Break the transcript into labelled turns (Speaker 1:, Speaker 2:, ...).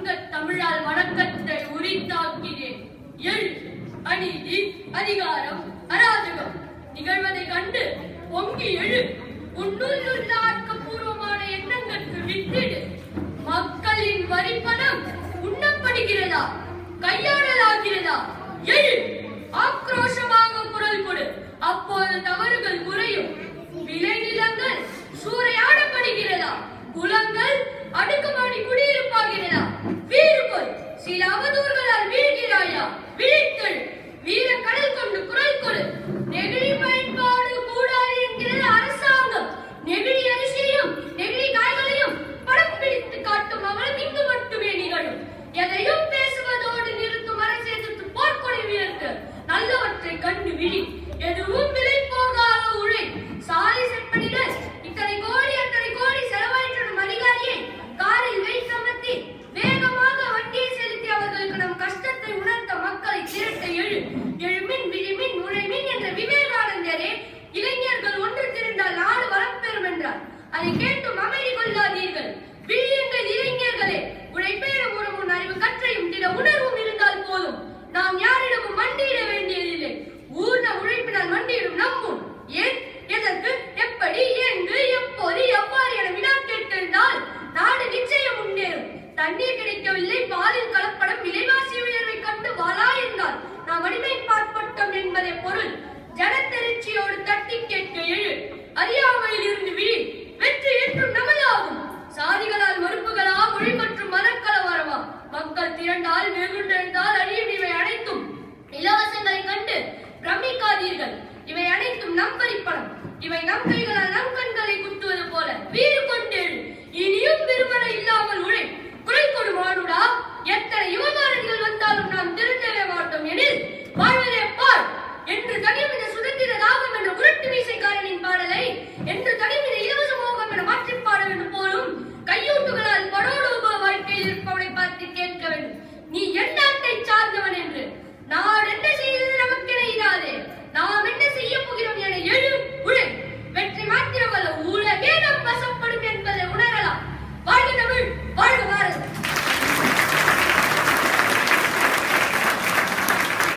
Speaker 1: தமிழால் வணக்கத்தை உரித்தாக்கினேன். எழு, அநீதி, அதிகாரம், அராஜகம் நிகழ்வதை கண்டு பொங்கி எழு. உன்னுள்ள ஆக்கப்பூர்வமான எண்ணங்களுக்கு வித்திடு. மக்களின் வரிப்பணம் உண்ணப்படுகிறதா, கையாடலாகிறதா? எழு, ஆக்ரோஷமாக குரல் கொடு. அப்போது தவறுகள் குறையும். விளைநிலங்கள் சூறையாடப்படுகிறதா, குளங்கள் அடுக்குமாடி குடியிருப்பாகிறதா? வீறு கொள், சில அவதூறுகளால் வீழ்கிறாயா? விழித்தெழு, வீர கடல் கொண்டு குரல் கொடு. நெகிழி பயன்பாடு கூடாது என்கிறது அரசாங்கம். நெகிழி அரிசியையும் நெகிழி காய்களையும் படம் பிடித்து காட்டும் அவலம் இங்கு மட்டுமே நிகழும். எதையும் பேசுவதோடு நிறுத்தும் அரசு எதிர்த்து போர்க்கொடை வீரருக்கு நல்லவற்றை கண்டு விழி. எதுவும் விலை போகாத உழை. சாலை செப்பனிகள் இத்தனை கோடி அத்தனை கோடி செலவாயிற்றும் அதிகாரியை காரில் வைத்தமர்த்தி வேகமாக வண்டியை செலுத்தி அவர்களுக்கு நம் கஷ்டத்தை உணர்த்த மக்களை திரட்ட எழு. எழுமின் விழிமின் உழைமின் என்ற விவேகானந்தரே இளைஞர்கள் ஒன்று திரண்டால் நாடு வளம் பெறும் என்றார். அதை கேட்டு